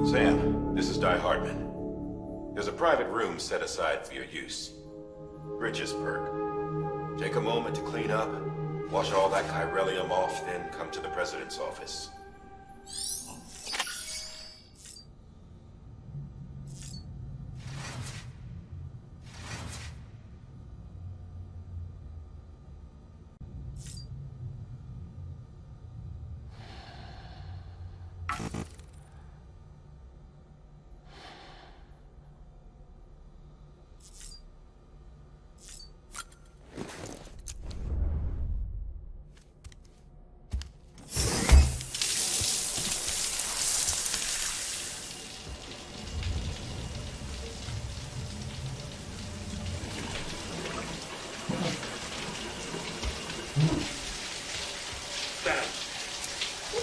Sam, this is Di Hartman. There's a private room set aside for your use. Bridges perk. Take a moment to clean up, wash all that chiralium off, then come to the President's office.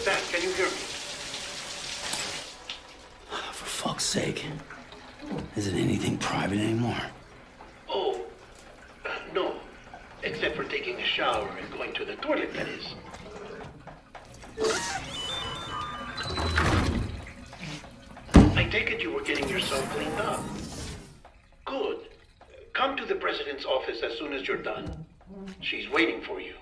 Sam, can you hear me? For fuck's sake. Is it anything private anymore? Oh, no. Except for taking a shower and going to the toilet, that is. I take it you were getting yourself cleaned up. Good. Come to the President's office as soon as you're done. She's waiting for you.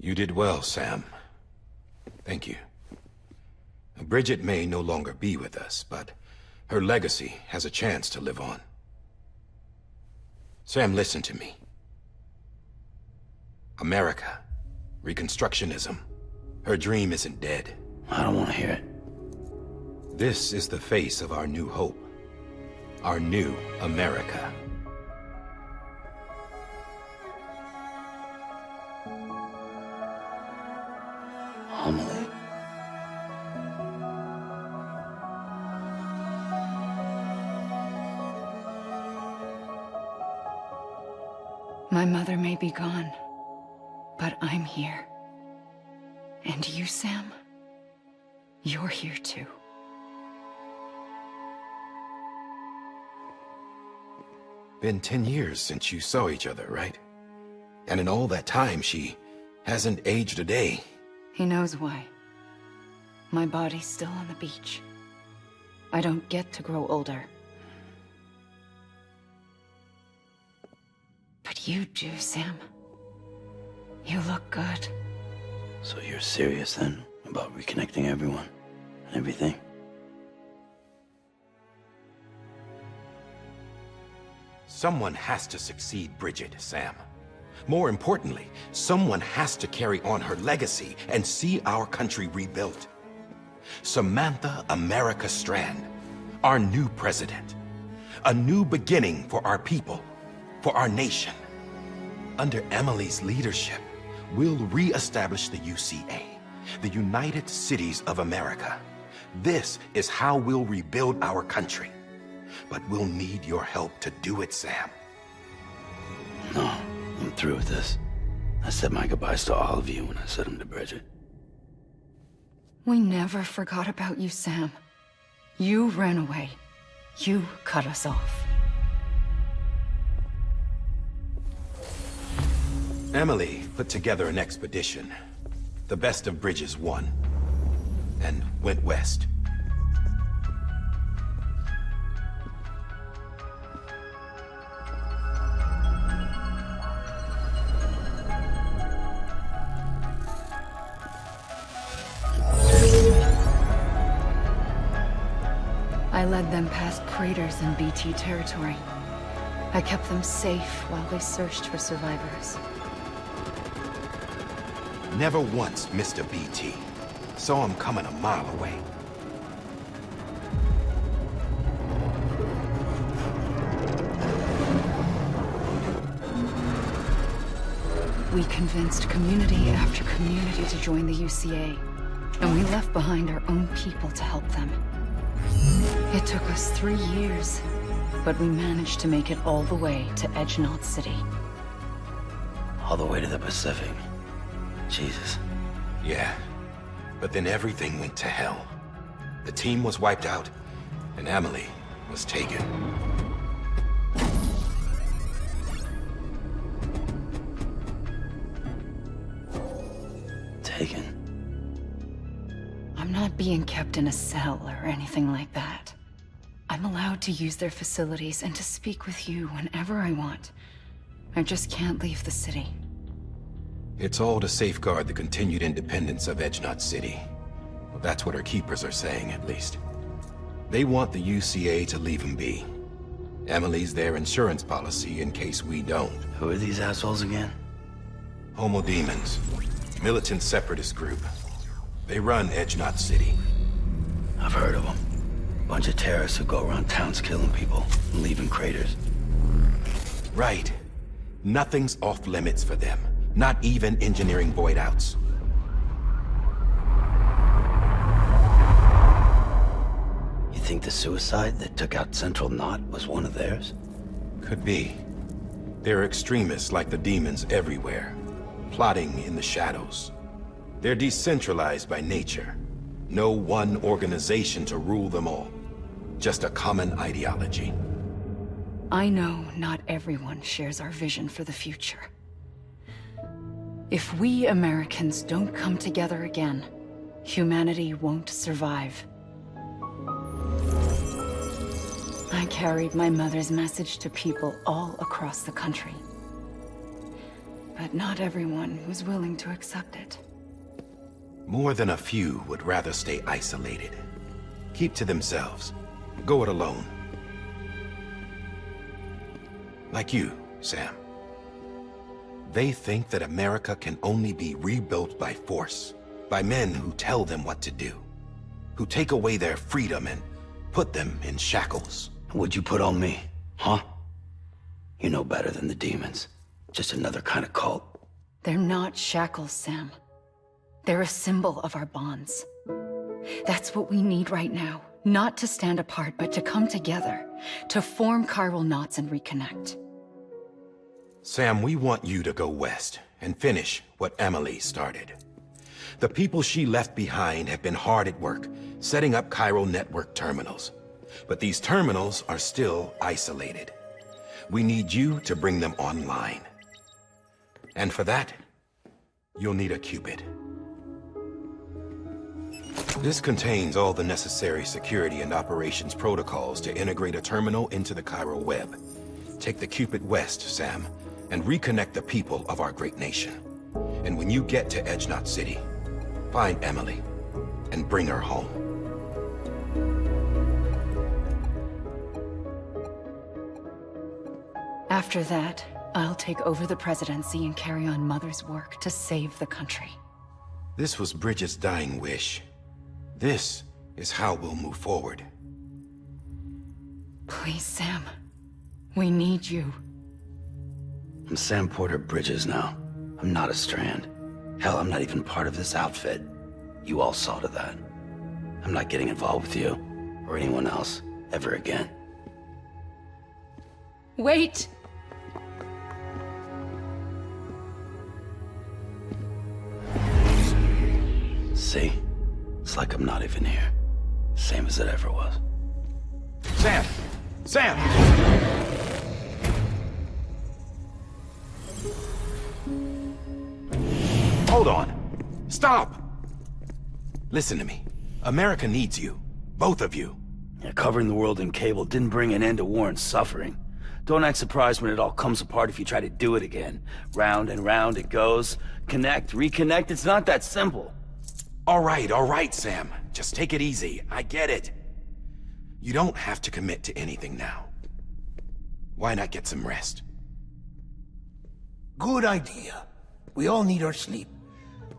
You did well, Sam. Thank you. Bridget may no longer be with us, but her legacy has a chance to live on. Sam, listen to me. America, Reconstructionism, her dream isn't dead. I don't want to hear it. This is the face of our new hope. Our new America. Amelie. My mother may be gone, but I'm here. And you, Sam? You're here too. Been 10 years since you saw each other, right? And in all that time, she hasn't aged a day. He knows why. My body's still on the beach. I don't get to grow older. But you do, Sam. You look good. So you're serious then about reconnecting everyone and everything? Someone has to succeed Bridget, Sam. More importantly, someone has to carry on her legacy and see our country rebuilt. Samantha America Strand, our new president. A new beginning for our people, for our nation. Under Emily's leadership, we'll re-establish the UCA, the United Cities of America. This is how we'll rebuild our country. But we'll need your help to do it, Sam. No, I'm through with this. I said my goodbyes to all of you when I said them to Bridget. We never forgot about you, Sam. You ran away. You cut us off. Emily put together an expedition. The best of Bridges won, and went west. I led them past craters in BT territory. I kept them safe while they searched for survivors. Never once missed a BT. Saw him coming a mile away. We convinced community after community to join the UCA, and we left behind our own people to help them. It took us 3 years, but we managed to make it all the way to Edgenaught City. All the way to the Pacific. Jesus. Yeah, but then everything went to hell. The team was wiped out, and Emily was taken. Taken? I'm not being kept in a cell or anything like that. I'm allowed to use their facilities and to speak with you whenever I want. I just can't leave the city. It's all to safeguard the continued independence of Edgenot City. Well, that's what our keepers are saying, at least. They want the UCA to leave him be. Emily's their insurance policy in case we don't. Who are these assholes again? Homo Demons. Militant separatist group. They run Edgenot City. I've heard of them. Bunch of terrorists who go around towns killing people and leaving craters. Right. Nothing's off limits for them. Not even engineering void outs. You think the suicide that took out Central Knot was one of theirs? Could be. There are extremists like the demons everywhere, plotting in the shadows. They're decentralized by nature. No one organization to rule them all. Just a common ideology. I know not everyone shares our vision for the future. If we Americans don't come together again, humanity won't survive. I carried my mother's message to people all across the country. But not everyone was willing to accept it. More than a few would rather stay isolated. Keep to themselves. Go it alone. Like you, Sam. They think that America can only be rebuilt by force, by men who tell them what to do, who take away their freedom and put them in shackles. What'd you put on me, huh? You know better than the demons. Just another kind of cult. They're not shackles, Sam. They're a symbol of our bonds. That's what we need right now. Not to stand apart, but to come together, to form chiral knots and reconnect. Sam, we want you to go west and finish what Emily started. The people she left behind have been hard at work, setting up chiral network terminals. But these terminals are still isolated. We need you to bring them online. And for that, you'll need a Cupid. This contains all the necessary security and operations protocols to integrate a terminal into the chiral web. Take the Cupid west, Sam, and reconnect the people of our great nation. And when you get to Edgenot City, find Emily and bring her home. After that, I'll take over the presidency and carry on Mother's work to save the country. This was Bridget's dying wish. This is how we'll move forward. Please, Sam. We need you. I'm Sam Porter Bridges now. I'm not a Strand. Hell, I'm not even part of this outfit. You all saw to that. I'm not getting involved with you, or anyone else, ever again. Wait! See? It's like I'm not even here. Same as it ever was. Sam! Sam! Hold on. Stop! Listen to me. America needs you. Both of you. Yeah, covering the world in cable didn't bring an end to war and suffering. Don't act surprised when it all comes apart if you try to do it again. Round and round it goes. Connect, reconnect, it's not that simple. All right, Sam. Just take it easy. I get it. You don't have to commit to anything now. Why not get some rest? Good idea. We all need our sleep.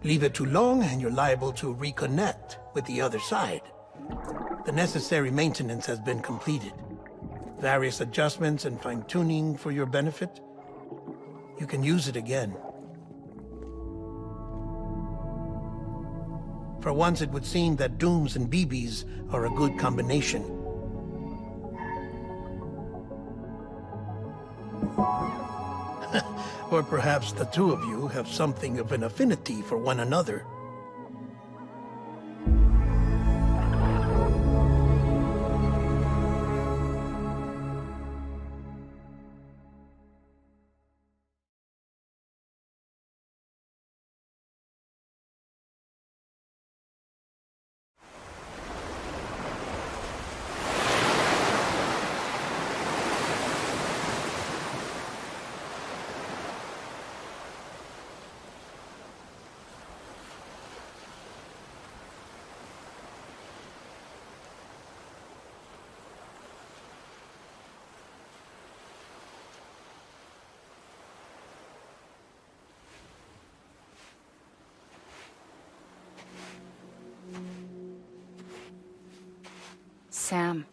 Leave it too long and you're liable to reconnect with the other side. The necessary maintenance has been completed. Various adjustments and fine-tuning for your benefit. You can use it again. For once, it would seem that Dooms and BBs are a good combination. Or perhaps the two of you have something of an affinity for one another. Sam.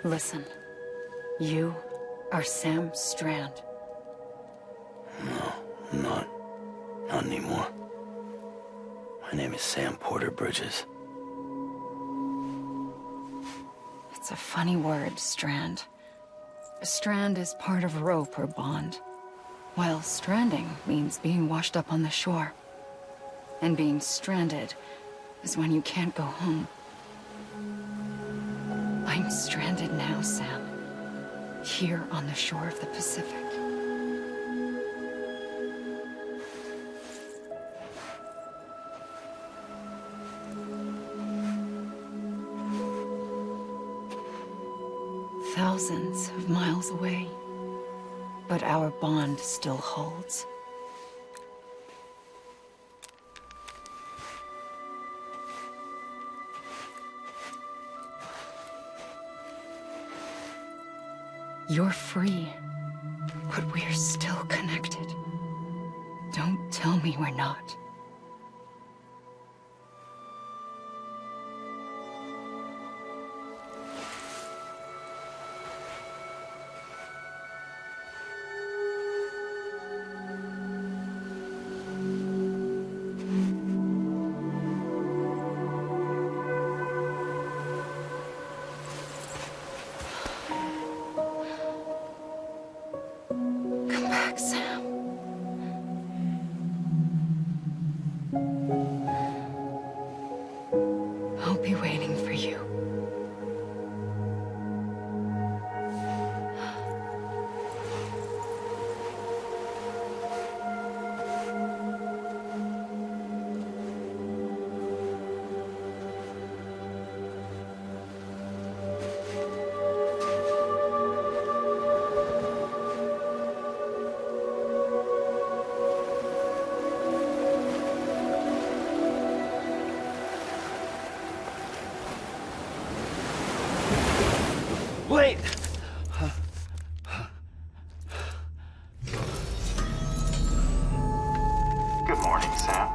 Listen, you are Sam Strand. No, I'm not. Not anymore. My name is Sam Porter Bridges. It's a funny word, Strand. A strand is part of a rope or bond, while stranding means being washed up on the shore. And being stranded is when you can't go home. I'm stranded now, Sam. Here on the shore of the Pacific. Thousands of miles away, but our bond still holds. You're free, but we're still connected. Don't tell me we're not. Come back, Sam. I'll be waiting for you. Wait! Good morning, Sam.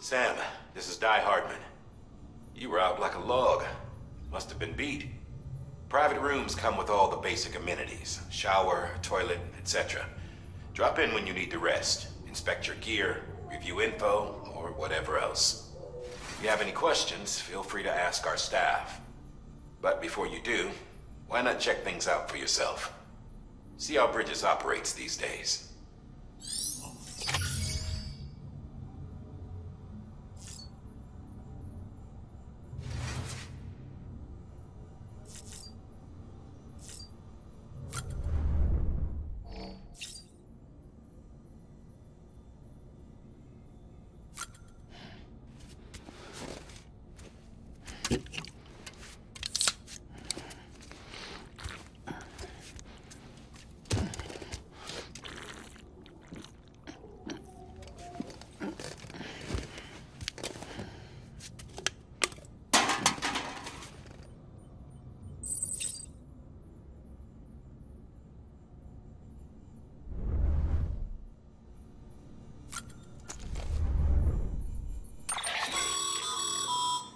Sam, this is Di Hardman. You were out like a log. Must have been beat. Private rooms come with all the basic amenities. Shower, toilet, etc. Drop in when you need to rest. Inspect your gear, review info, or whatever else. If you have any questions, feel free to ask our staff. But before you do, why not check things out for yourself? See how Bridges operates these days.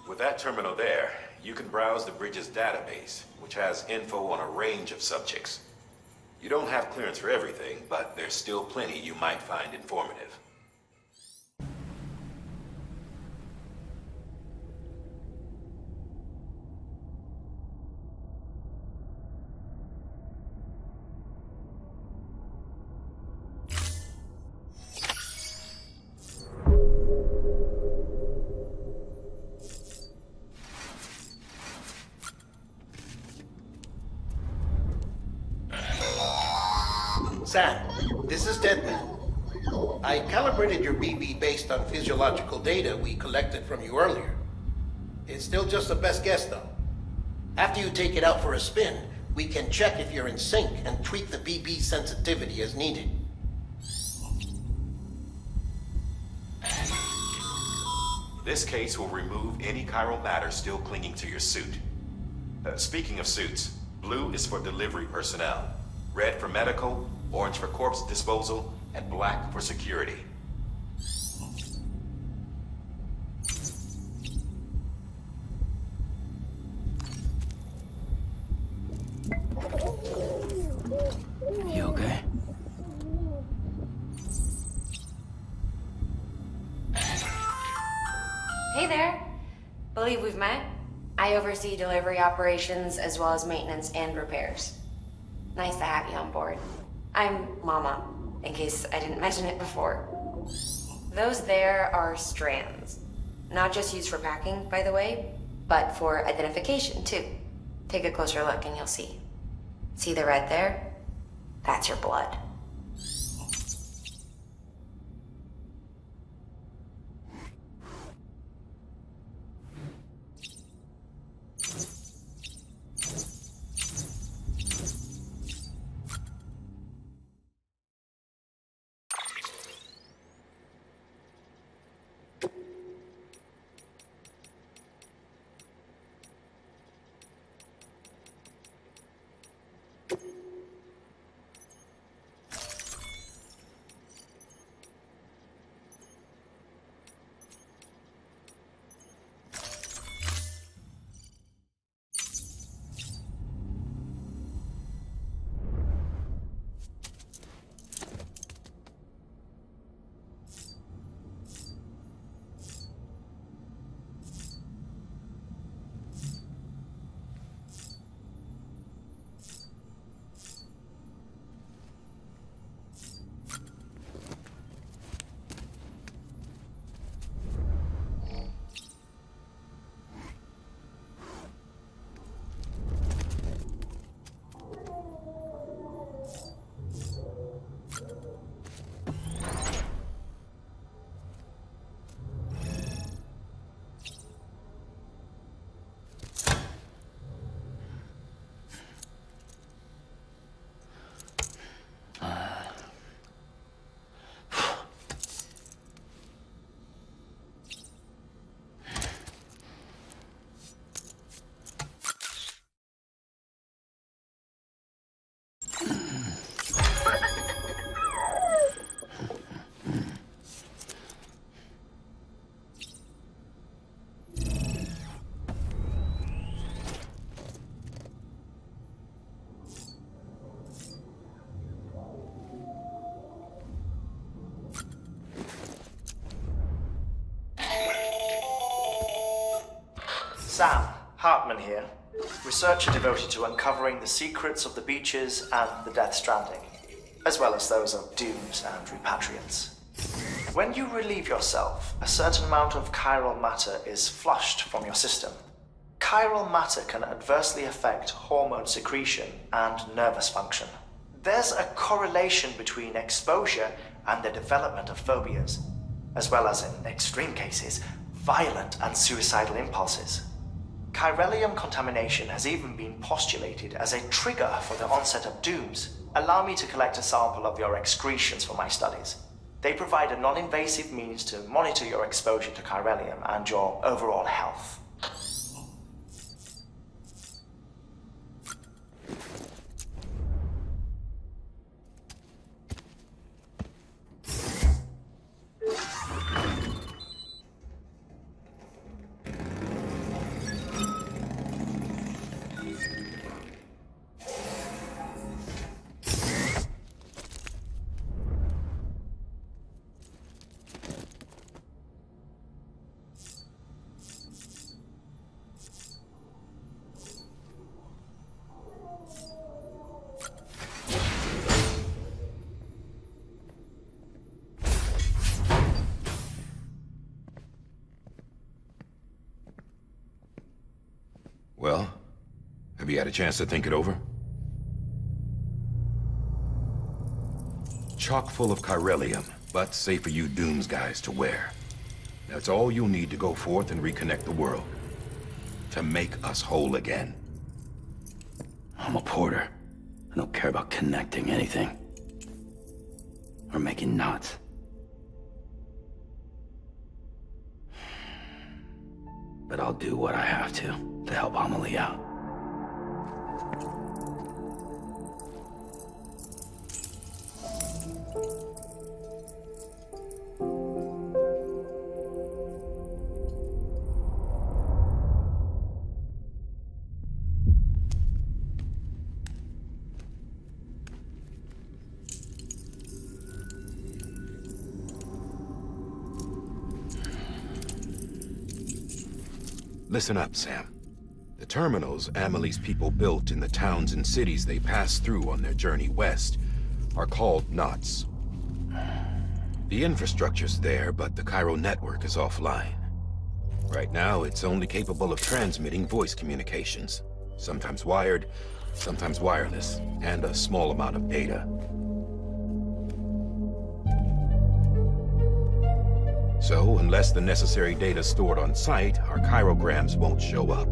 With that terminal there, you can browse the Bridges database, which has info on a range of subjects. You don't have clearance for everything, but there's still plenty you might find informative. Sam, this is Deadman. I calibrated your BB based on physiological data we collected from you earlier. It's still just a best guess, though. After you take it out for a spin, we can check if you're in sync and tweak the BB sensitivity as needed. This case will remove any chiral matter still clinging to your suit. Speaking of suits, blue is for delivery personnel, red for medical, orange for corpse disposal, and black for security. You okay? Hey there. Believe we've met. I oversee delivery operations as well as maintenance and repairs. Nice to have you on board. I'm Mama, in case I didn't mention it before. Those there are strands. Not just used for packing, by the way, but for identification, too. Take a closer look and you'll see. See the red there? That's your blood. Sam, Hartman here, researcher devoted to uncovering the secrets of the beaches and the Death Stranding, as well as those of dooms and repatriants. When you relieve yourself, a certain amount of chiral matter is flushed from your system. Chiral matter can adversely affect hormone secretion and nervous function. There's a correlation between exposure and the development of phobias, as well as, in extreme cases, violent and suicidal impulses. Chiralium contamination has even been postulated as a trigger for the onset of dooms. Allow me to collect a sample of your excretions for my studies. They provide a non-invasive means to monitor your exposure to chiralium and your overall health. Well, have you had a chance to think it over? Chock full of chiralium, but safe for you Dooms guys to wear. That's all you'll need to go forth and reconnect the world. To make us whole again. I'm a porter. I don't care about connecting anything. Or making knots. But I'll do what I have to help Amelie out. Listen up, Sam. The terminals Amelie's people built in the towns and cities they passed through on their journey west are called knots. The infrastructure's there, but the Cairo network is offline. Right now, it's only capable of transmitting voice communications. Sometimes wired, sometimes wireless, and a small amount of data. So, unless the necessary data stored on site, our chirograms won't show up.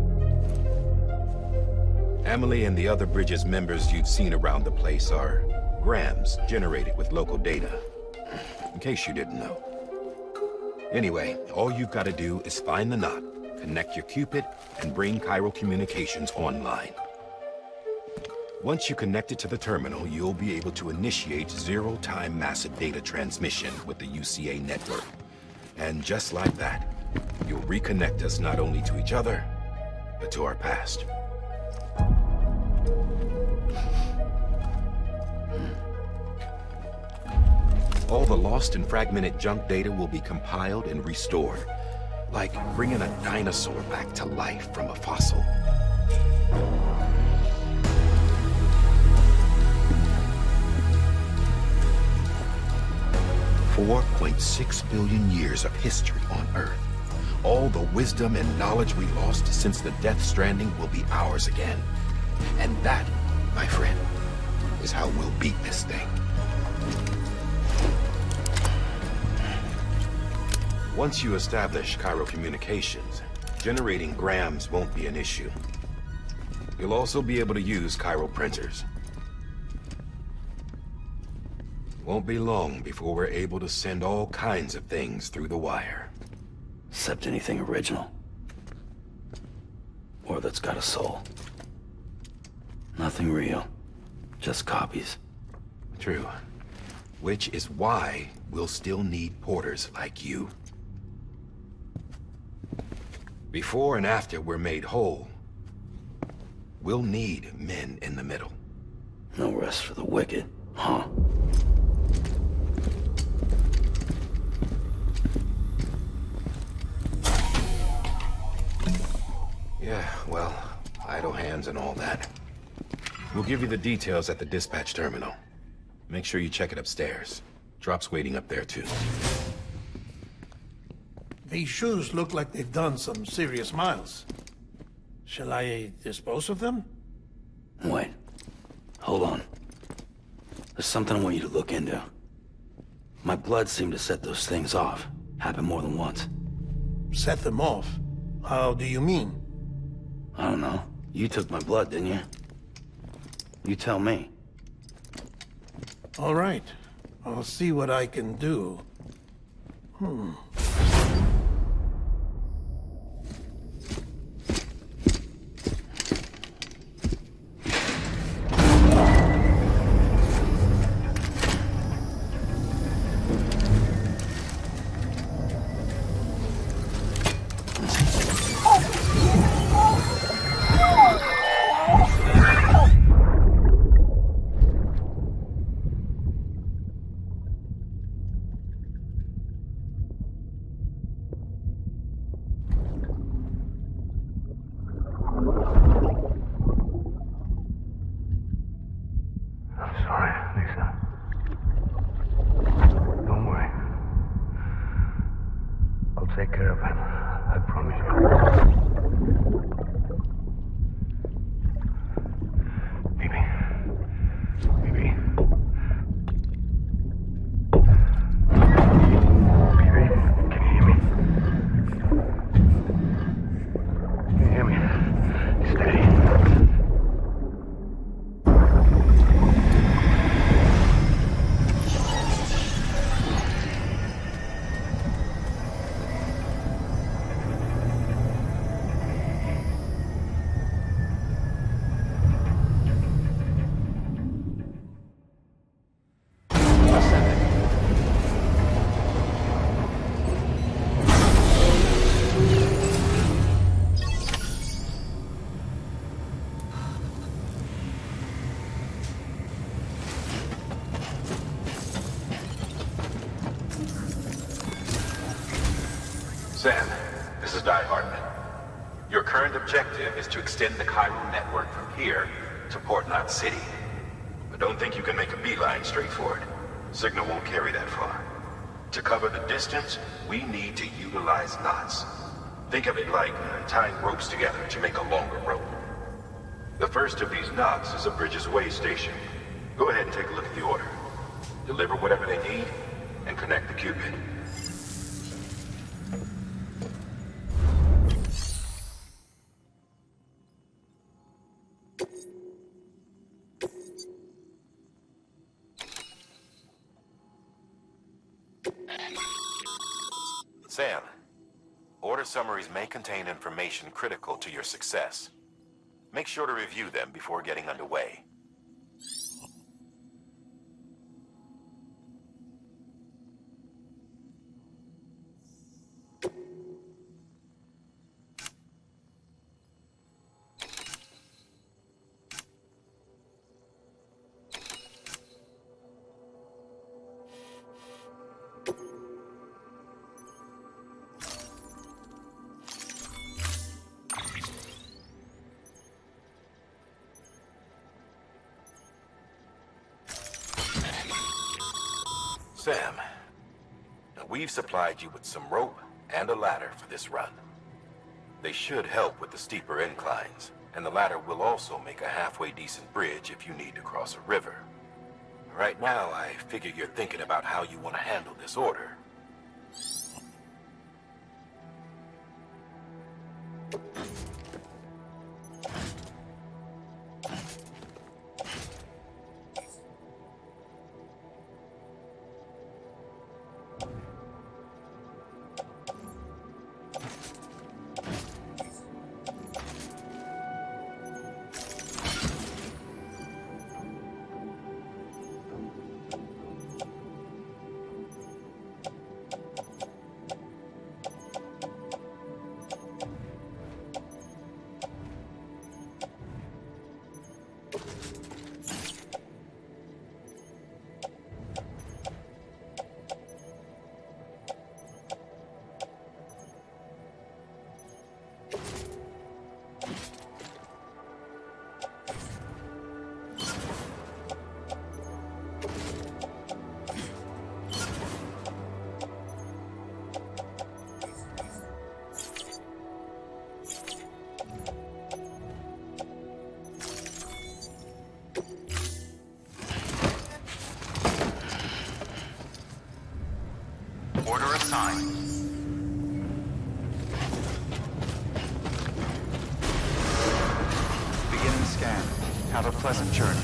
Amelie and the other Bridges members you've seen around the place are grams generated with local data. In case you didn't know. Anyway, all you've got to do is find the knot, connect your Cupid, and bring Cairo communications online. Once you connect it to the terminal, you'll be able to initiate zero-time massive data transmission with the UCA network. And just like that, you'll reconnect us not only to each other, but to our past. All the lost and fragmented junk data will be compiled and restored, like bringing a dinosaur back to life from a fossil. $4.6 billion years of history on Earth. All the wisdom and knowledge we lost since the Death Stranding will be ours again. And that, my friend, is how we'll beat this thing. Once you establish Cairo communications, generating grams won't be an issue. You'll also be able to use Cairo printers. Won't be long before we're able to send all kinds of things through the wire. Except anything original. Or that's got a soul. Nothing real. Just copies. True. Which is why we'll still need porters like you. Before and after we're made whole, we'll need men in the middle. No rest for the wicked, huh? Yeah, well, idle hands and all that. We'll give you the details at the dispatch terminal. Make sure you check it upstairs. Drop's waiting up there, too. These shoes look like they've done some serious miles. Shall I dispose of them? Wait. Hold on. There's something I want you to look into. My blood seemed to set those things off. Happened more than once. Set them off? How do you mean? I don't know. You took my blood, didn't you? You tell me. All right. I'll see what I can do. Take care of him. I promise you. Baby. Sam, this is Di Hartman. Your current objective is to extend the chiral network from here to Port Knot City. But don't think you can make a beeline straight for it. Signal won't carry that far. To cover the distance, we need to utilize knots. Think of it like tying ropes together to make a longer rope. The first of these knots is a Bridges Way station. Go ahead and take a look at the order. Deliver whatever they need, and connect the Cupid. Sam, order summaries may contain information critical to your success. Make sure to review them before getting underway. Sam, now we've supplied you with some rope and a ladder for this run. They should help with the steeper inclines, and the ladder will also make a halfway decent bridge if you need to cross a river. Right now, I figure you're thinking about how you want to handle this order. Order assigned. Beginning scan. Have a pleasant journey.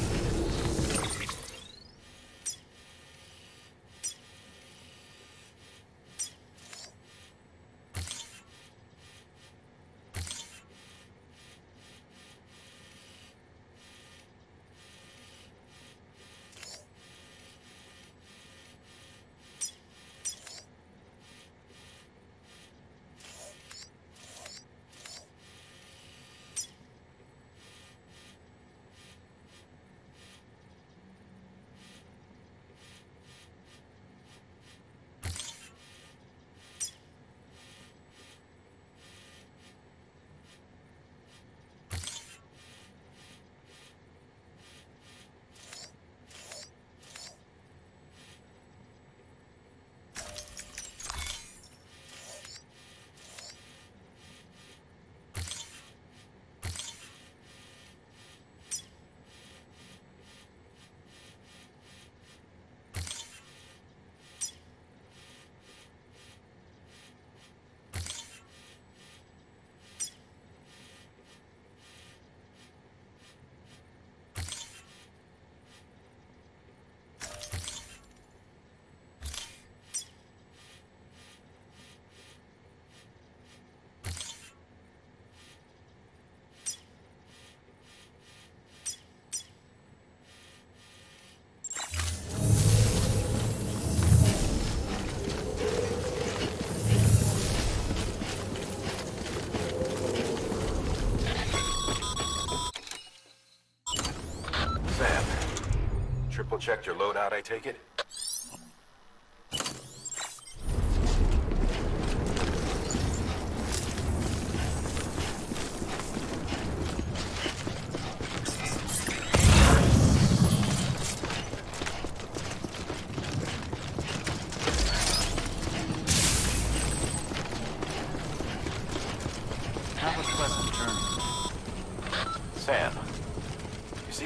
Triple checked your loadout, I take it?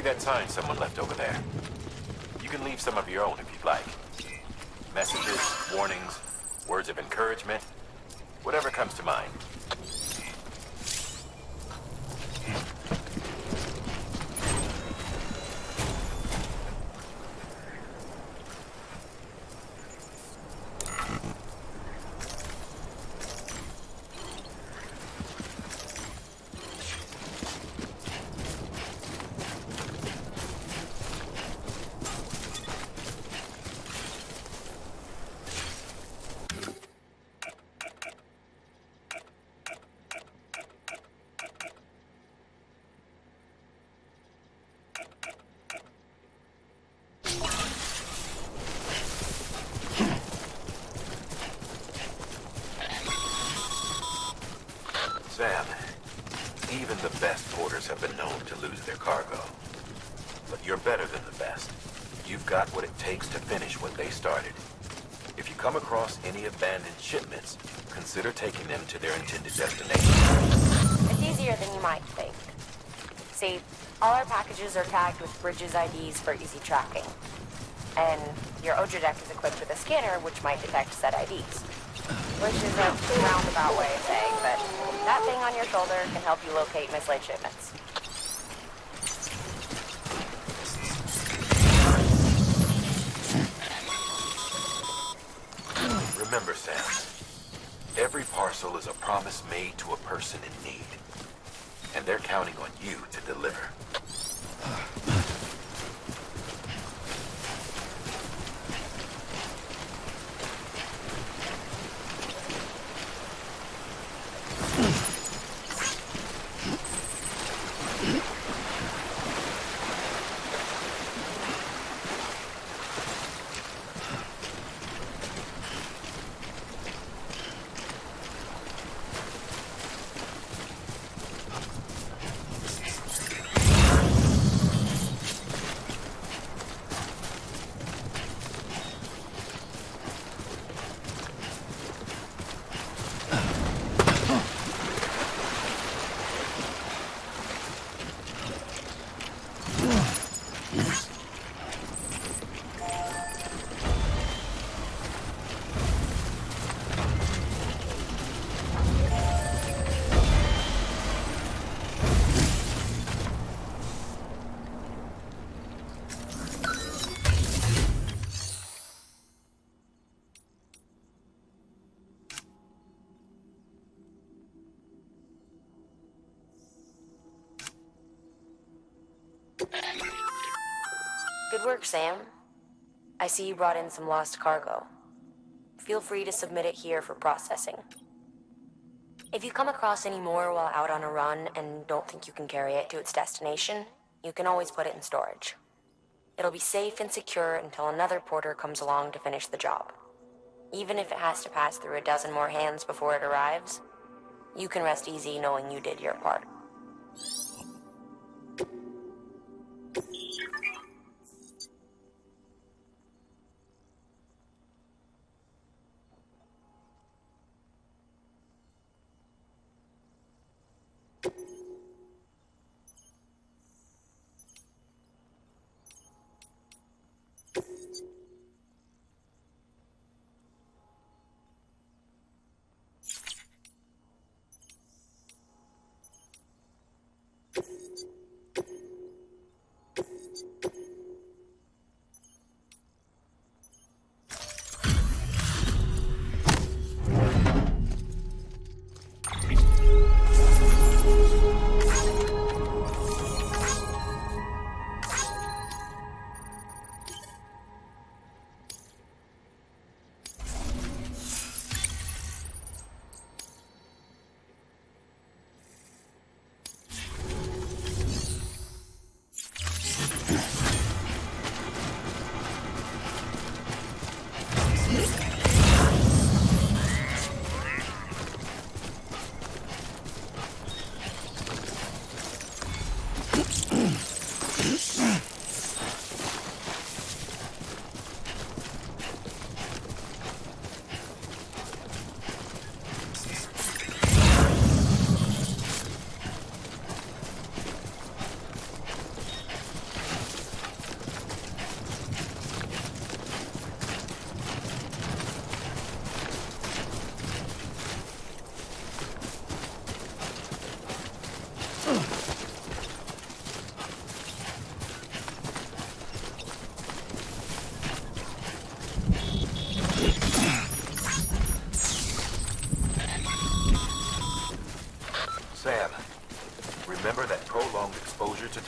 that sign someone left over there? You can leave some of your own if you'd like. Messages, warnings, words of encouragement, whatever comes to mind. Sam, even the best porters have been known to lose their cargo. But you're better than the best. You've got what it takes to finish what they started. If you come across any abandoned shipments, consider taking them to their intended destination. It's easier than you might think. See, all our packages are tagged with Bridges IDs for easy tracking. And your Odra deck is equipped with a scanner which might detect said IDs. Which is a roundabout way of saying that that thing on your shoulder can help you locate mislaid shipments. Remember, Sam, every parcel is a promise made to a person in need. And they're counting on you to deliver. Good work, Sam. I see you brought in some lost cargo. Feel free to submit it here for processing. If you come across any more while out on a run and don't think you can carry it to its destination, you can always put it in storage. It'll be safe and secure until another porter comes along to finish the job. Even if it has to pass through a dozen more hands before it arrives, you can rest easy knowing you did your part.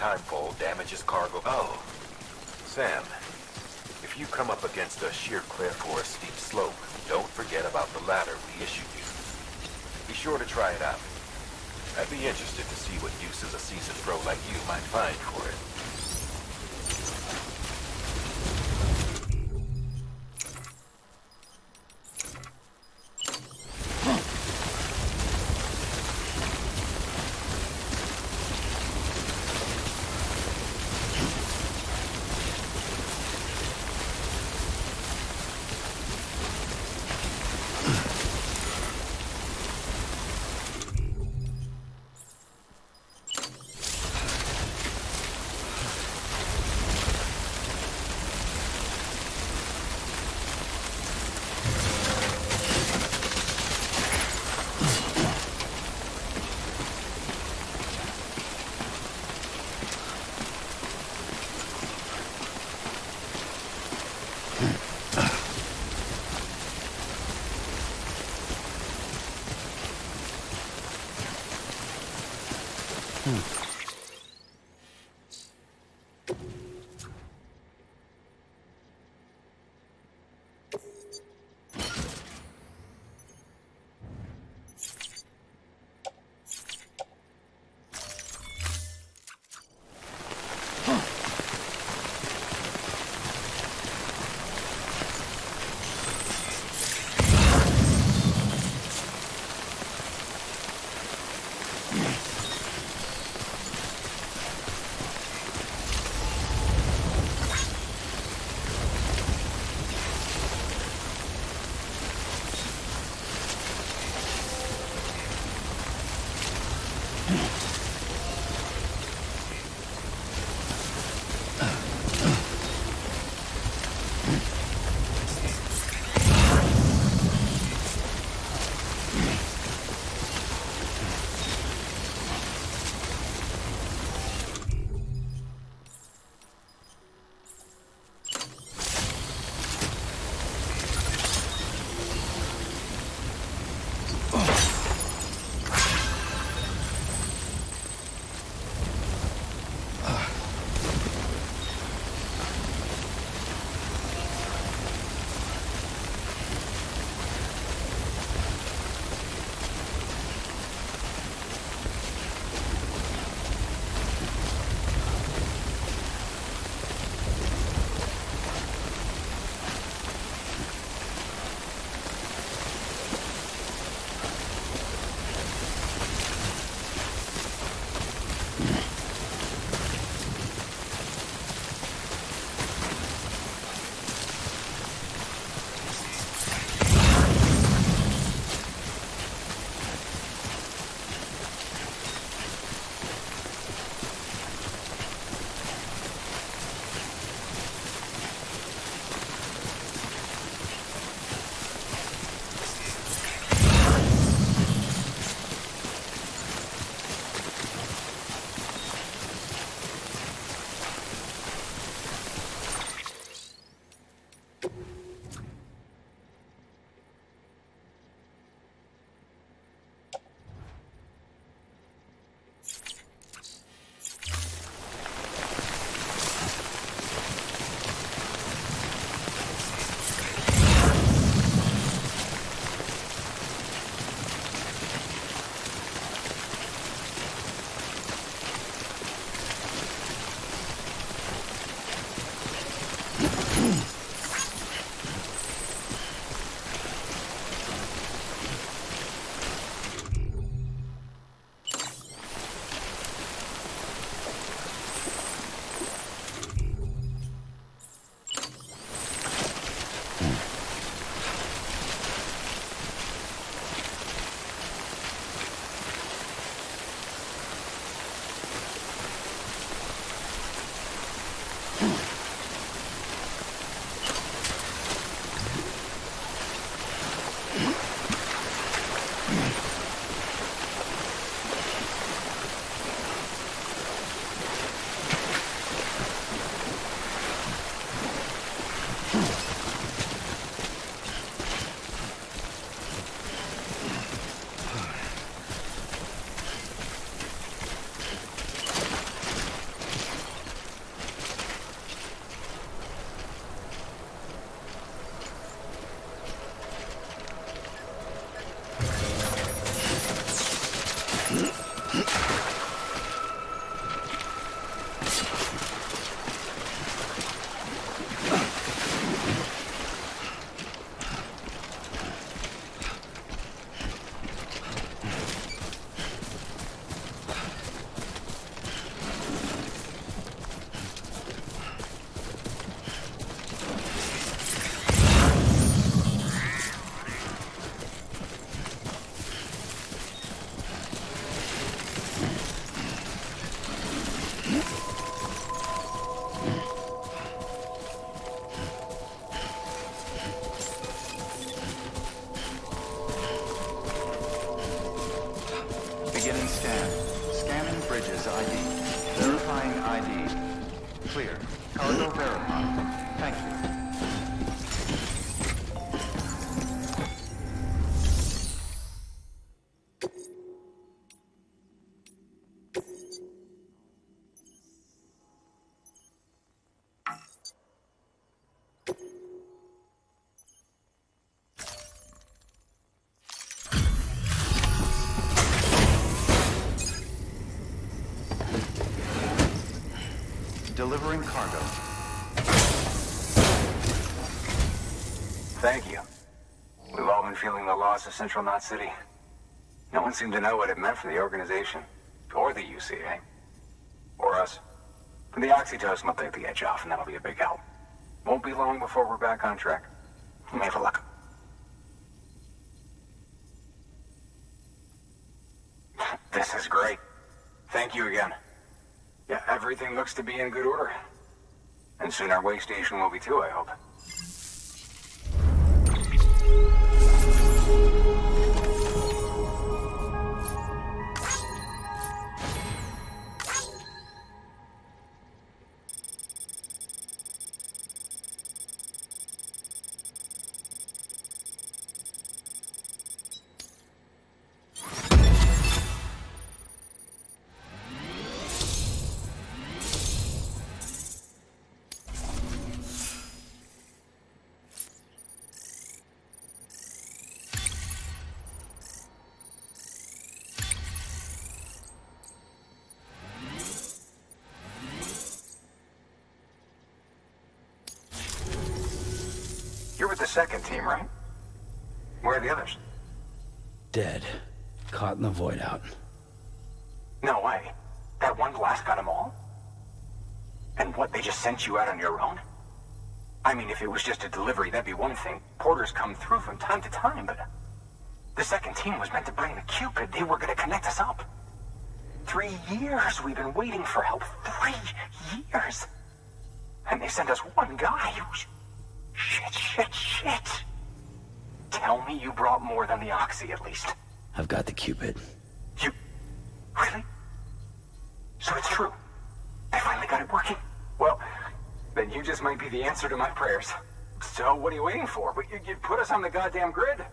timefall damages cargo. Oh, Sam, if you come up against a sheer cliff or a steep slope, don't forget about the ladder we issued you. Be sure to try it out. I'd be interested to see what uses a seasoned pro like you might find for it. Clear. Cargo verified. Thank you. Delivering cargo. Thank you. We've all been feeling the loss of Central Knot City. No one seemed to know what it meant for the organization, or the UCA, or us. For the Oxytocin will take the edge off, and that'll be a big help. Won't be long before we're back on track. You may have luck. This is great. Thank you again. Yeah, everything looks to be in good order. And soon our way station will be too, I hope. You're with the second team, right? Where are the others? Dead. Caught in the void out. No way. That one blast got them all? And what, they just sent you out on your own? I mean, if it was just a delivery, that'd be one thing. Porters come through from time to time, but... The second team was meant to bring the Cupid. They were gonna connect us up. 3 years we've been waiting for help. 3 years! And they sent us one guy who's... Shit. Tell me you brought more than the Oxy, at least. I've got the Cupid. You... Really? So it's true. They finally got it working. Well, then you just might be the answer to my prayers. So what are you waiting for? You put us on the goddamn grid.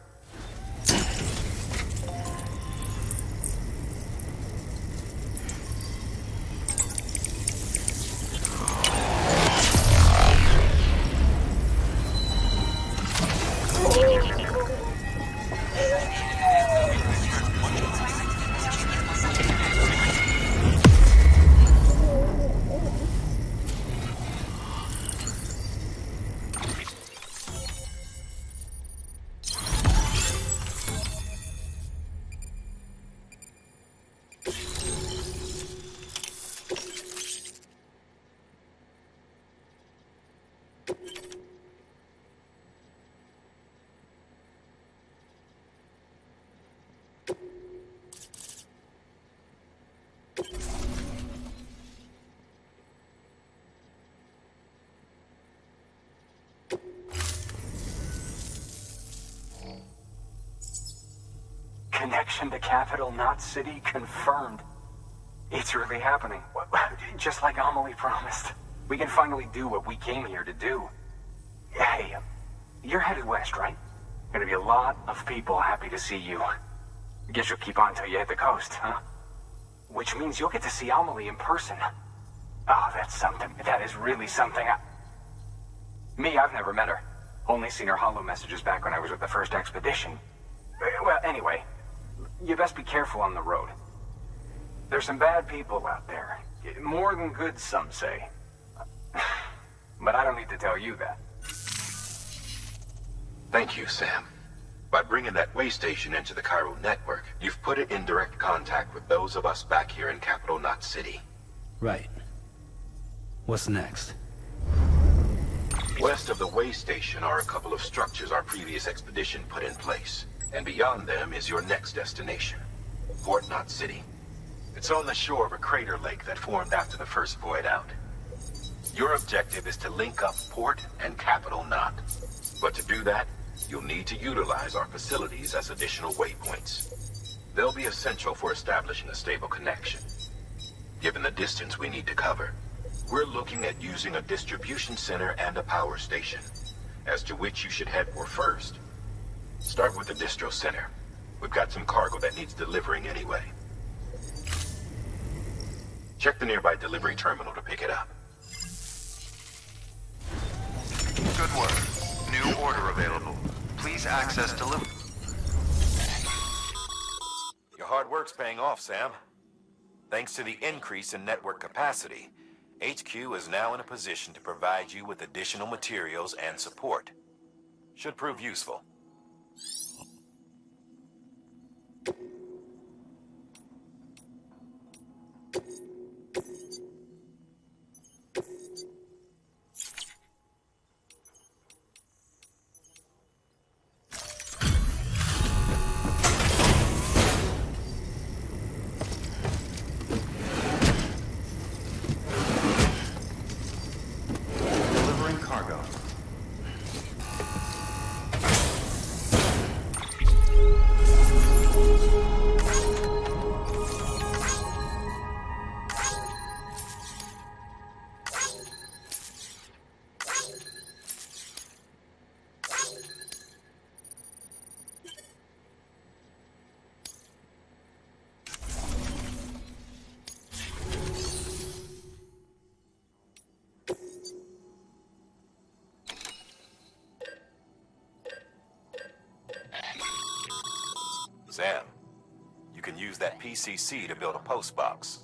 Connection to Capital Knot City confirmed. It's really happening. Just like Amelie promised. We can finally do what we came here to do. Hey, you're headed west, right? Gonna be a lot of people happy to see you. Guess you'll keep on till you hit the coast, huh? Which means you'll get to see Amelie in person. Oh, that's something. That is really something. Me, I've never met her. Only seen her holo messages back when I was with the first expedition. Well, anyway, you best be careful on the road. There's some bad people out there. More than good, some say. But I don't need to tell you that. Thank you, Sam. By bringing that way station into the Cairo network, you've put it in direct contact with those of us back here in Capital Knot City. Right. What's next? West of the way station are a couple of structures our previous expedition put in place. And beyond them is your next destination, Port Knot City. It's on the shore of a crater lake that formed after the first void out. Your objective is to link up Port and Capital Knot. But to do that, you'll need to utilize our facilities as additional waypoints. They'll be essential for establishing a stable connection, given the distance we need to cover. We're looking at using a distribution center and a power station, as to which you should head for first. Start with the distro center. We've got some cargo that needs delivering anyway. Check the nearby delivery terminal to pick it up. Good work. New order available. Please access delivery. Your hard work's paying off, Sam. Thanks to the increase in network capacity, HQ is now in a position to provide you with additional materials and support. Should prove useful. Delivering cargo. Sam, you can use that PCC to build a post box.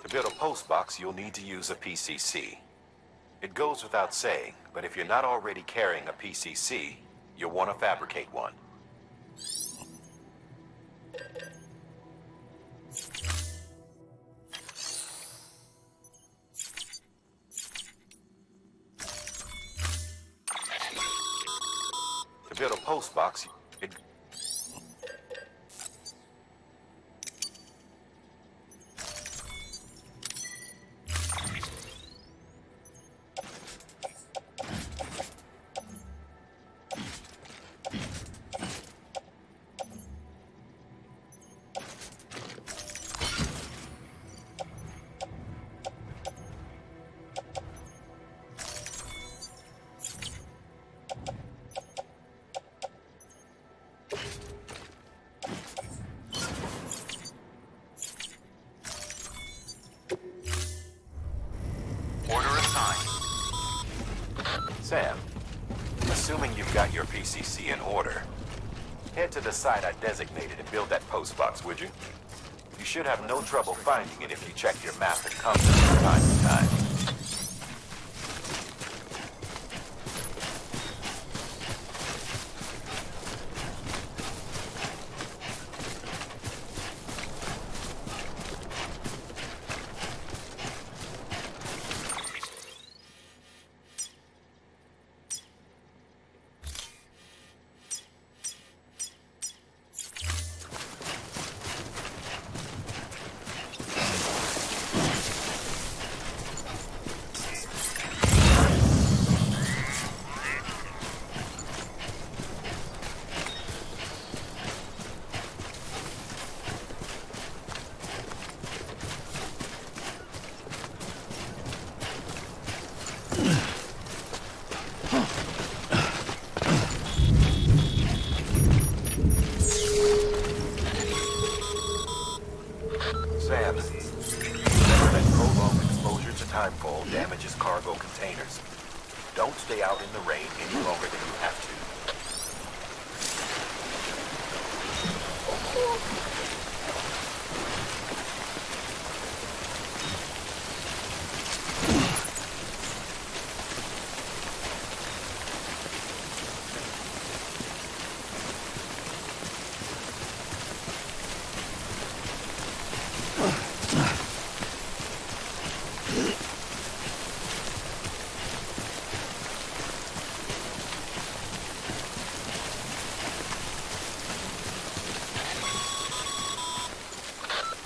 To build a post box, you'll need to use a PCC. It goes without saying, but if you're not already carrying a PCC, you'll want to fabricate one. To build a post box, it... Sam, assuming you've got your PCC in order, head to the site I designated and build that post box, would you? You should have no trouble finding it if you check your map and compass from time to time. manages cargo containers. Don't stay out in the rain any longer than you have to.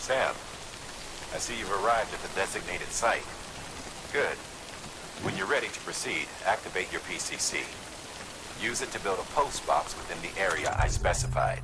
Sam, I see you've arrived at the designated site. Good. When you're ready to proceed, activate your PCC. Use it to build a post box within the area I specified.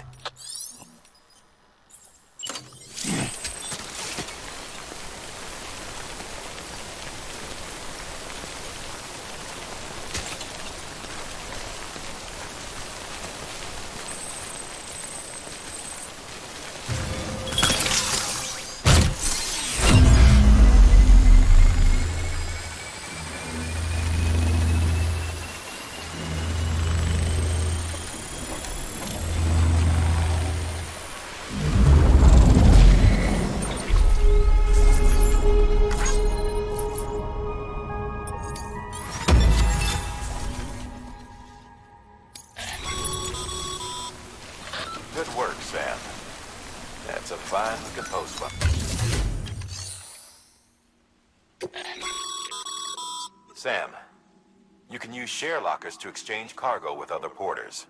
Good work, Sam. That's a fine-looking post box. Sam, you can use share lockers to exchange cargo with other porters.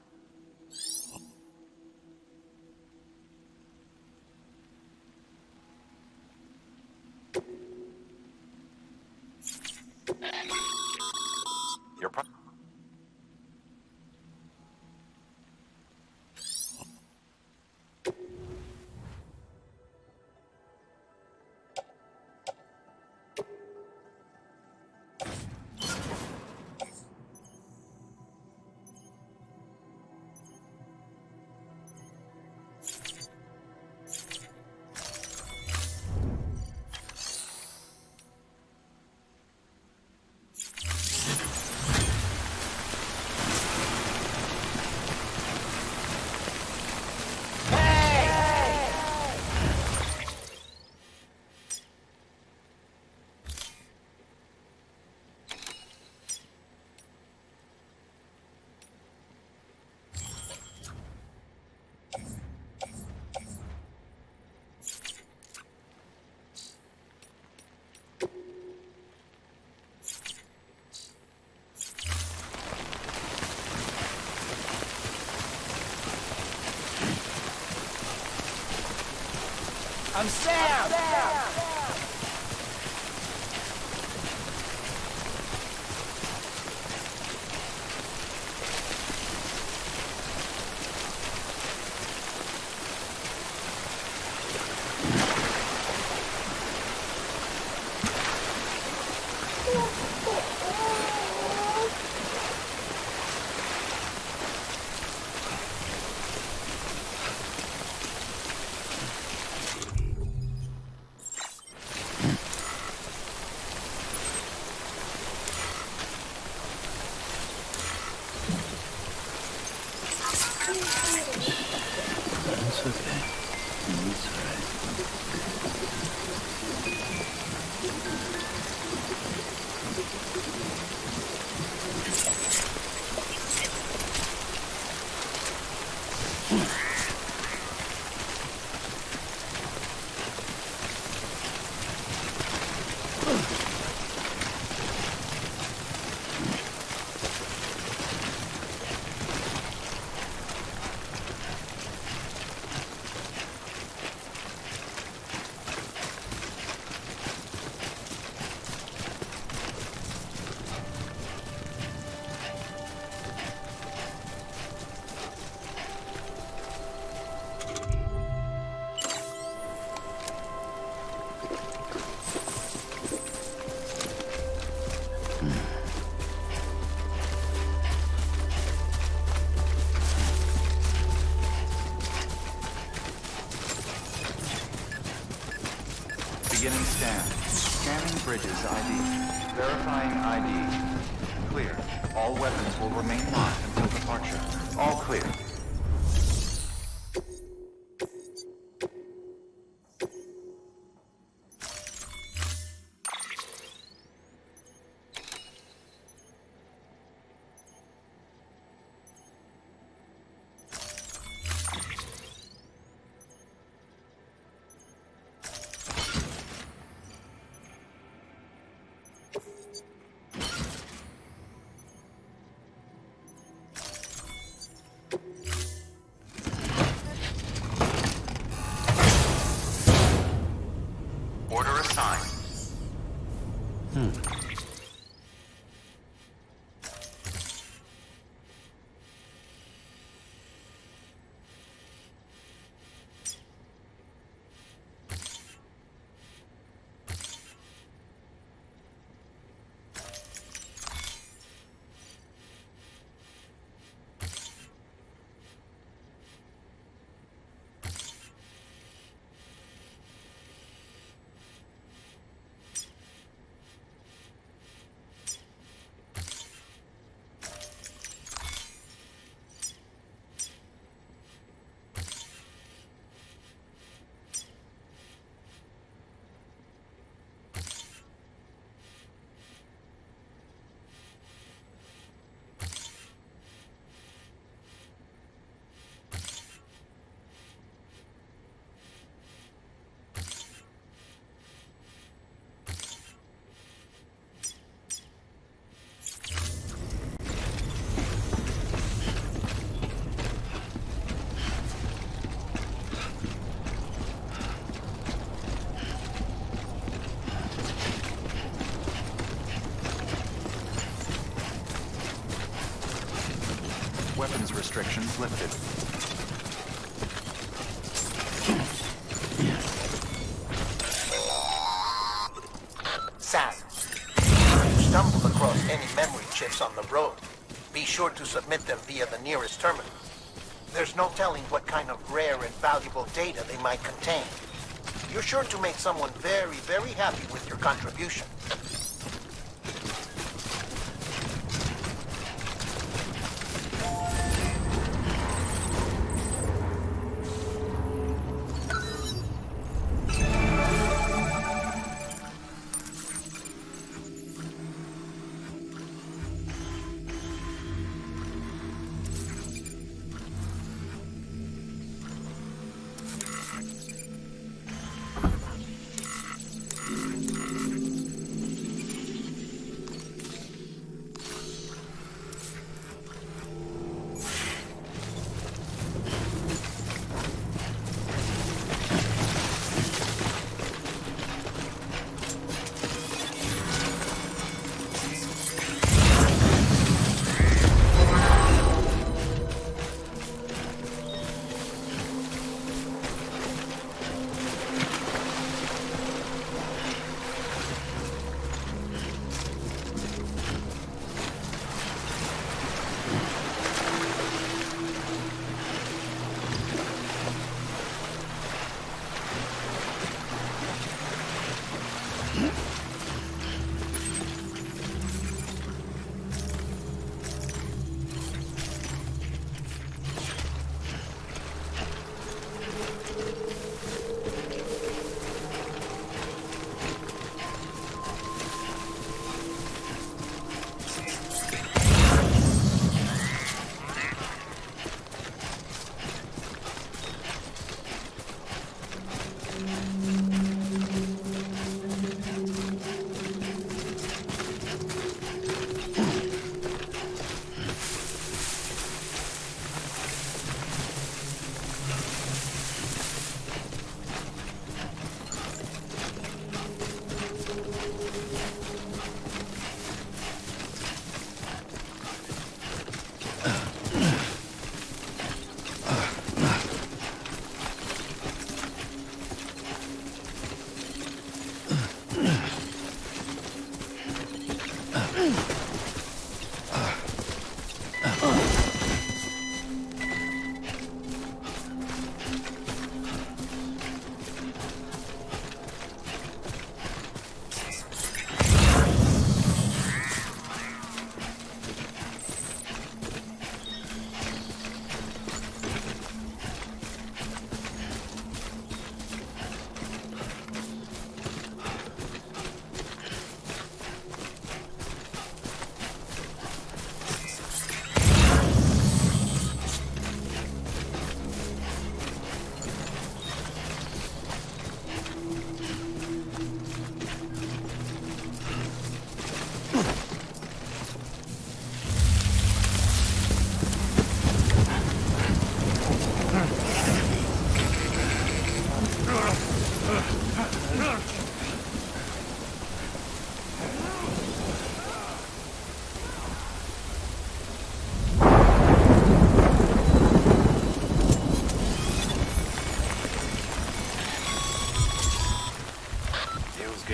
Your pro- I'm Sam! It's okay. It's alright. Beginning scan. Scanning Bridges ID. Verifying ID. Clear. All weapons will remain locked until departure. All clear. Order assigned. Weapons restrictions lifted. Sam, if you stumble across any memory chips on the road, be sure to submit them via the nearest terminal. There's no telling what kind of rare and valuable data they might contain. You're sure to make someone very, very happy with your contribution.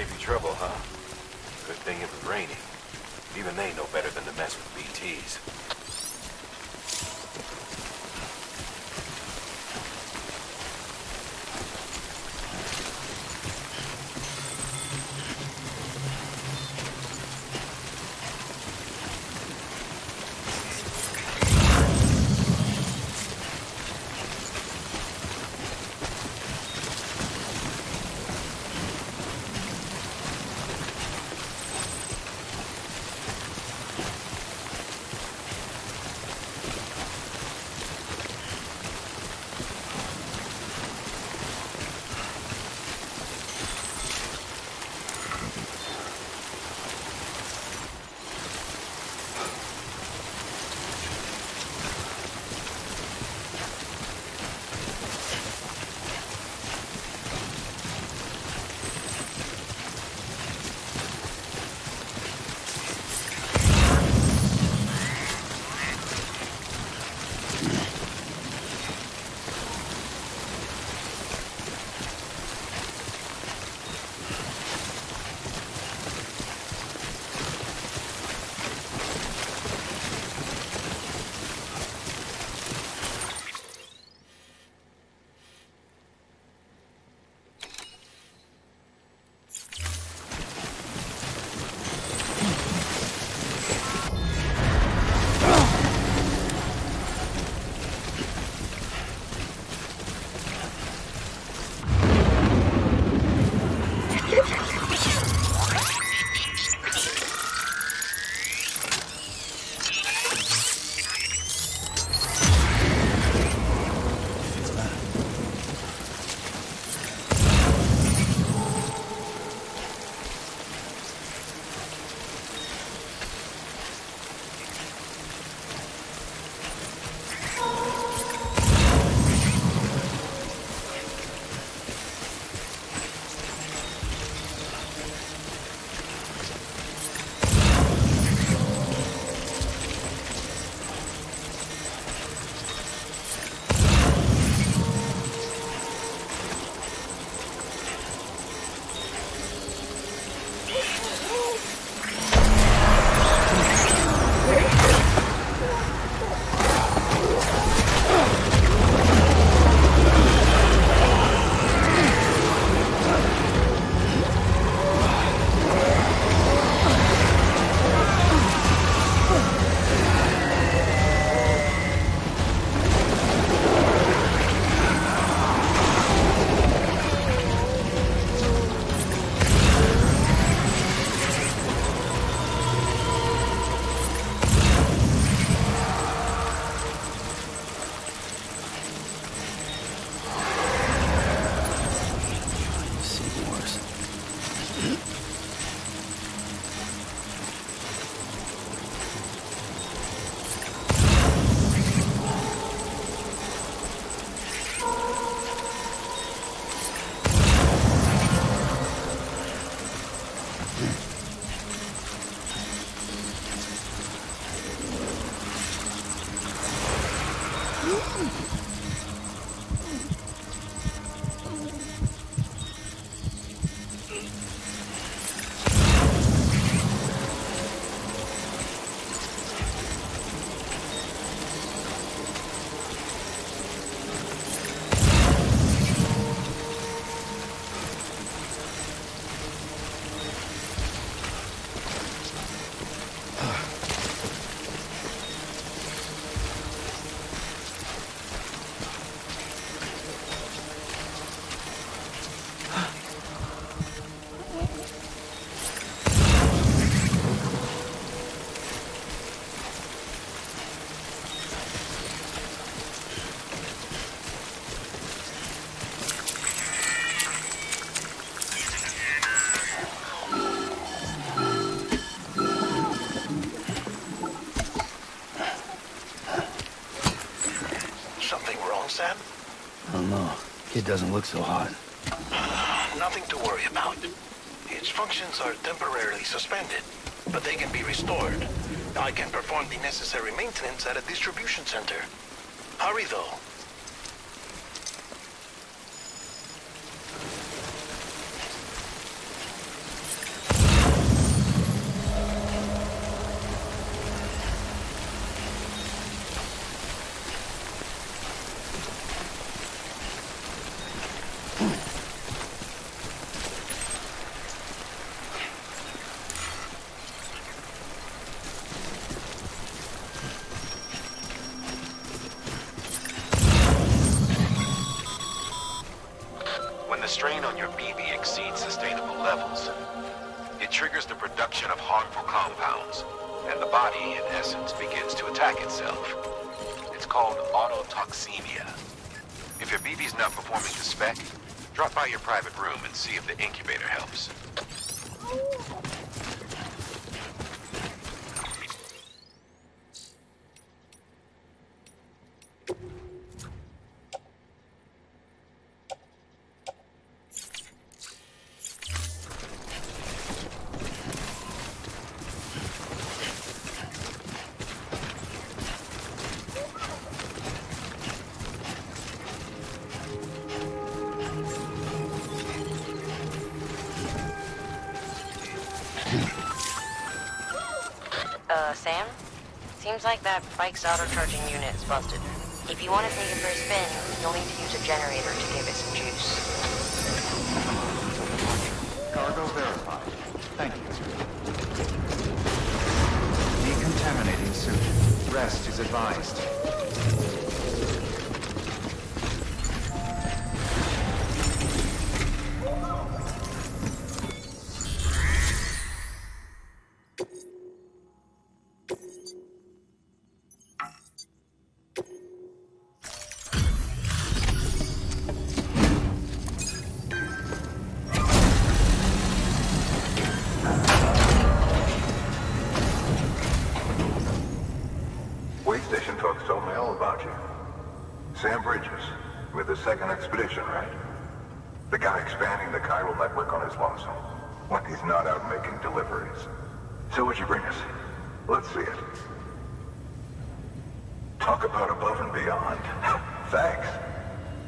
Gave you trouble, huh? Good thing it was raining. Even they know better than to mess with BTs. Sam? I don't know. Kid doesn't look so hot. Nothing to worry about. Its functions are temporarily suspended, but they can be restored. I can perform the necessary maintenance at a distribution center. Hurry, though. the strain on your BB exceeds sustainable levels, it triggers the production of harmful compounds, and the body, in essence, begins to attack itself. It's called autotoxemia. If your BB's not performing to spec, drop by your private room and see if the incubator helps. Sam? Seems like that bike's auto-charging unit is busted. If you want to take it for a spin, you'll need to use a generator to give it some juice. Cargo verified. Thank you. Decontaminating suit. Rest is advised. Station folks told me all about you. Sam Bridges, with the second expedition, right? The guy expanding the chiral network on his lonesome, when he's not out making deliveries. So what'd you bring us? Let's see it. Talk about above and beyond. Thanks.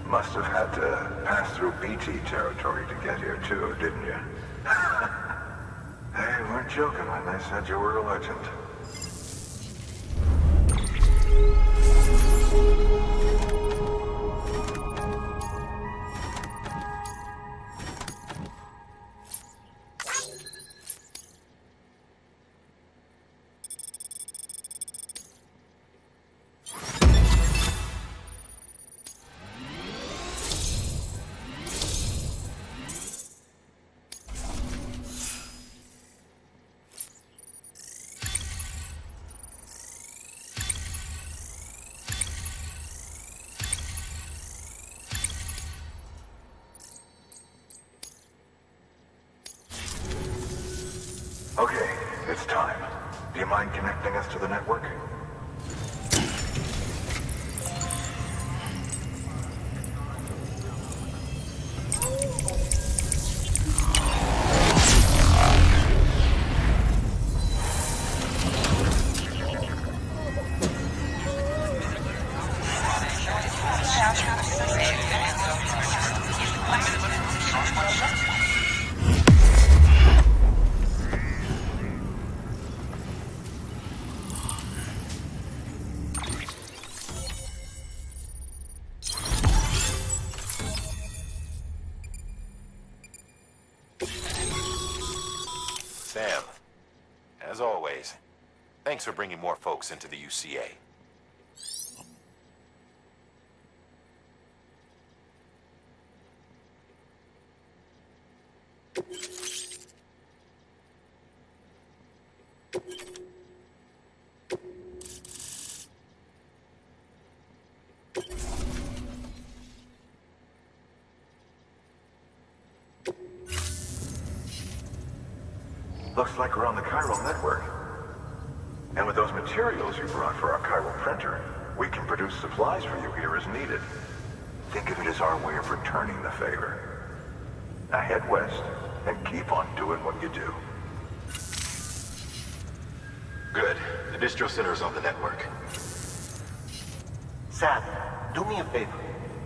Must have had to pass through BT territory to get here too, didn't you? They weren't joking when they said you were a legend. Okay, it's time. Do you mind connecting us to the network? Sam, as always, thanks for bringing more folks into the UCA. Looks like we're on the chiral network. And with those materials you brought for our chiral printer, we can produce supplies for you here as needed. Think of it as our way of returning the favor. Now head west and keep on doing what you do. Good. The distro center is on the network. Sam, do me a favor.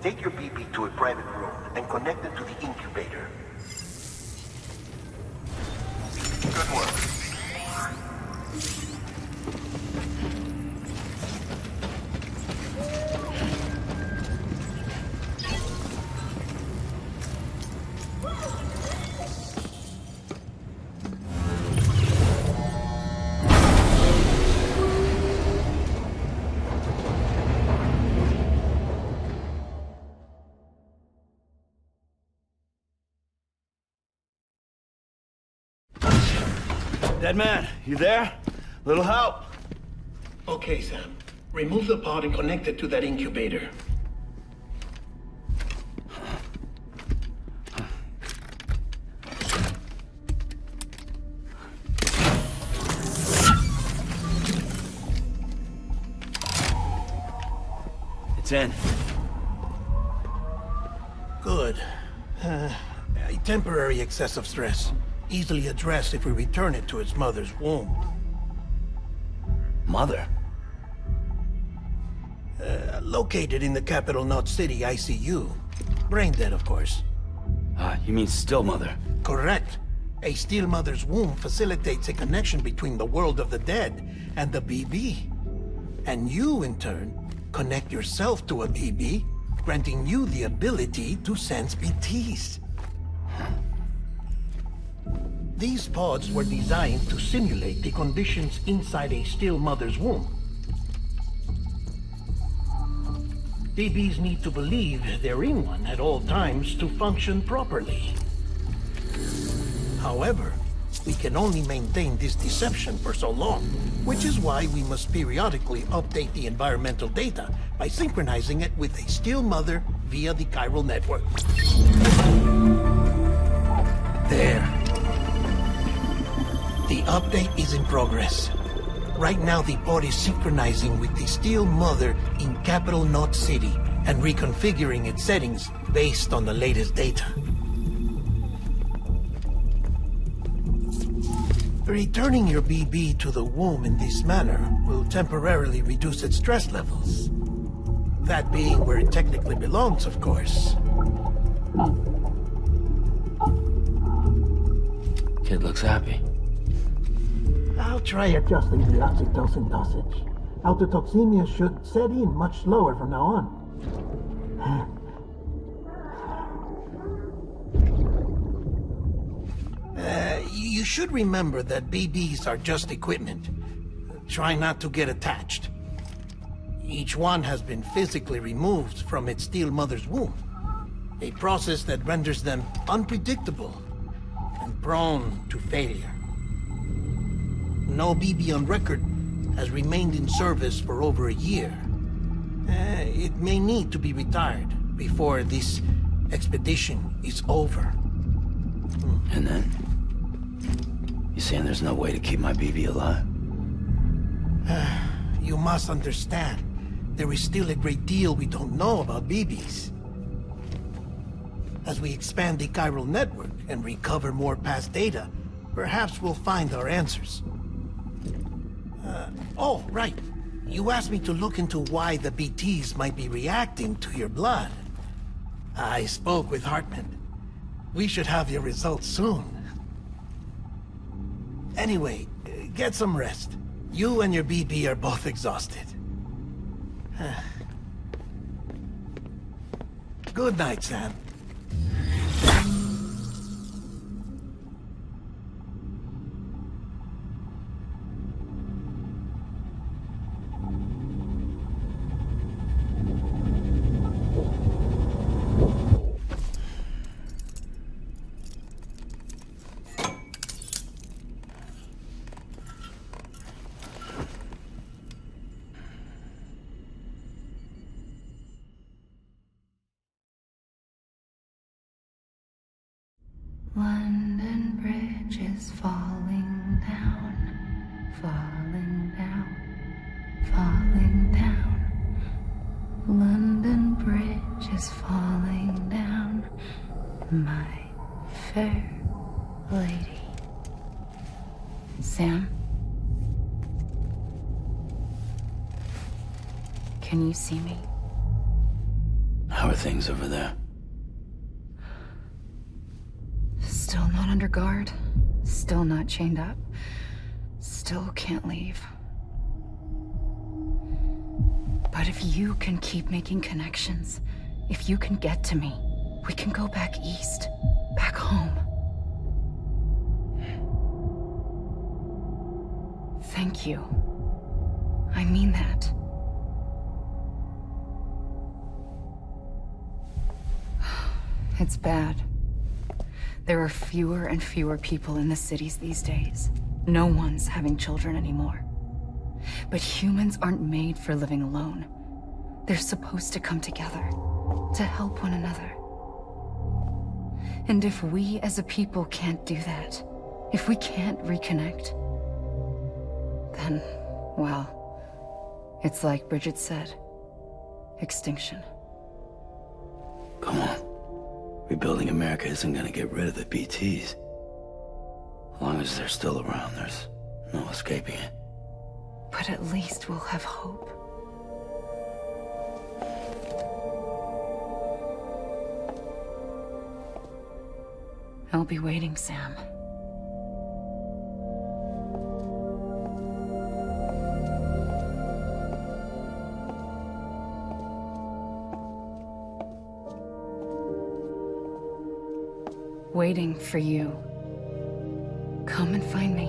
Take your BB to a private room and connect it to the incubator. Good work. Dead man, you there? Little help? Okay, Sam. Remove the pod and connect it to that incubator. It's in. Good. A temporary excessive stress. Easily addressed if we return it to its mother's womb. Mother? Located in the capital Knot City ICU. Brain dead, of course. You mean still mother? Correct. A still mother's womb facilitates a connection between the world of the dead and the BB. And you, in turn, connect yourself to a BB, granting you the ability to sense BTs. These pods were designed to simulate the conditions inside a still mother's womb. BBs need to believe they're in one at all times to function properly. However, we can only maintain this deception for so long, which is why we must periodically update the environmental data by synchronizing it with a still mother via the chiral network. There. The update is in progress. Right now, the pod is synchronizing with the still mother in capital Knot City and reconfiguring its settings based on the latest data. Returning your BB to the womb in this manner will temporarily reduce its stress levels. That being where it technically belongs, of course. Kid looks happy. I'll try adjusting the oxytocin dosage. Autotoxemia should set in much slower from now on. You should remember that BBs are just equipment. Try not to get attached. Each one has been physically removed from its still mother's womb. A process that renders them unpredictable and prone to failure. No BB on record has remained in service for over a year. It may need to be retired before this expedition is over. And then? You saying there's no way to keep my BB alive? You must understand, there is still a great deal we don't know about BBs. As we expand the chiral network and recover more past data, perhaps we'll find our answers. Oh, right. You asked me to look into why the BTs might be reacting to your blood. I spoke with Hartman. We should have your results soon. Anyway, get some rest. You and your BB are both exhausted. Good night, Sam. London Bridge is falling down, falling down, falling down. London Bridge is falling down, my fair lady. Sam? Can you see me? How are things over there? Still not under guard, still not chained up, still can't leave. But if you can keep making connections, if you can get to me, we can go back east, back home. Thank you. I mean that. It's bad. There are fewer and fewer people in the cities these days. No one's having children anymore. But humans aren't made for living alone. They're supposed to come together, to help one another. And if we as a people can't do that, if we can't reconnect, then, well, it's like Bridget said, extinction. Come on. Rebuilding America isn't gonna get rid of the BTs. As long as they're still around, there's no escaping it. But at least we'll have hope. I'll be waiting, Sam. Waiting for you. Come and find me.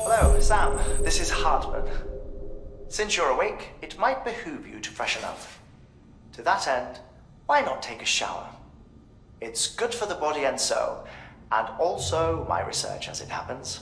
Hello, Sam. This is Hartman. Since you're awake, it might behoove you to freshen up. To that end, why not take a shower? It's good for the body and soul, and also my research as it happens.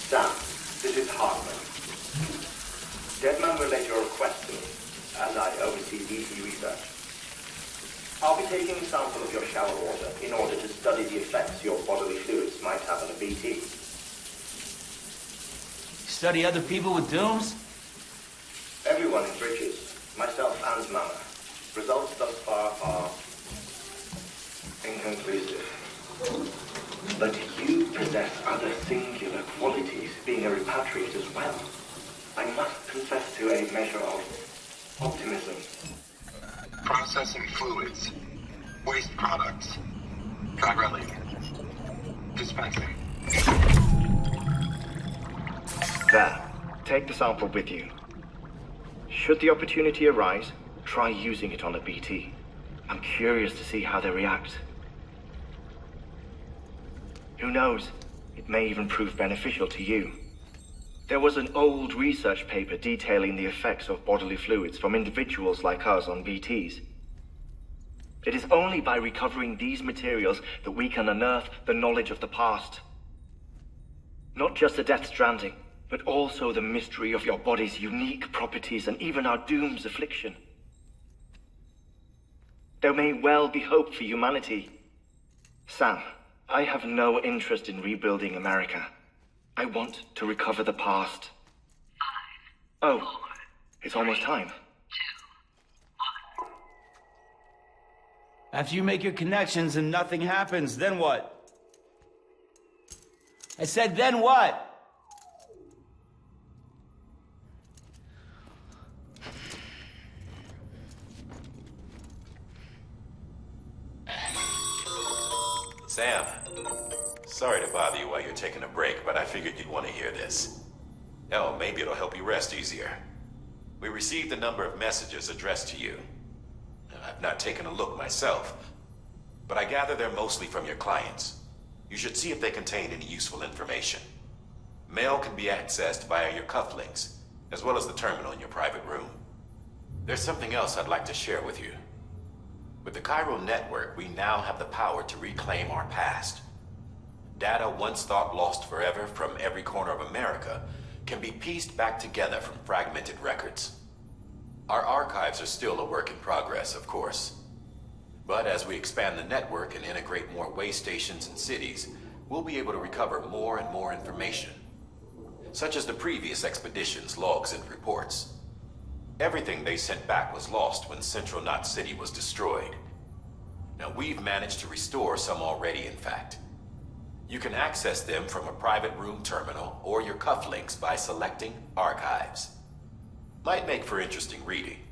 Sam, this is Hartman. Deadman relayed your request to me, as I oversee BT research. I'll be taking a sample of your shower water in order to study the effects your bodily fluids might have on a BT. Study other people with dooms? Everyone in Bridges, myself and Mama. Results thus far are inconclusive. But you possess other singular qualities, being a repatriate as well. I must confess to a measure of optimism. Processing fluids. Waste products. Direlli. Dispensing. There. Take the sample with you. Should the opportunity arise, try using it on a BT. I'm curious to see how they react. Who knows? It may even prove beneficial to you. There was an old research paper detailing the effects of bodily fluids from individuals like us on BTs. It is only by recovering these materials that we can unearth the knowledge of the past. Not just the Death Stranding, but also the mystery of your body's unique properties and even our doom's affliction. There may well be hope for humanity. Sam, I have no interest in rebuilding America. I want to recover the past. 5, 4, oh, it's almost time. 2, 1. After you make your connections and nothing happens, then what? I said, then what? Sam, sorry to bother you while you're taking a break, but I figured you'd want to hear this. Hell, maybe it'll help you rest easier. We received a number of messages addressed to you. I've not taken a look myself, but I gather they're mostly from your clients. You should see if they contain any useful information. Mail can be accessed via your cufflinks, as well as the terminal in your private room. There's something else I'd like to share with you. With the Chiral Network, we now have the power to reclaim our past. Data once thought lost forever from every corner of America can be pieced back together from fragmented records. Our archives are still a work in progress, of course. But as we expand the network and integrate more way stations and cities, we'll be able to recover more and more information, such as the previous expedition's logs and reports. Everything they sent back was lost when Central Knot City was destroyed. Now, we've managed to restore some already, in fact. You can access them from a private room terminal or your cufflinks by selecting Archives. Might make for interesting reading.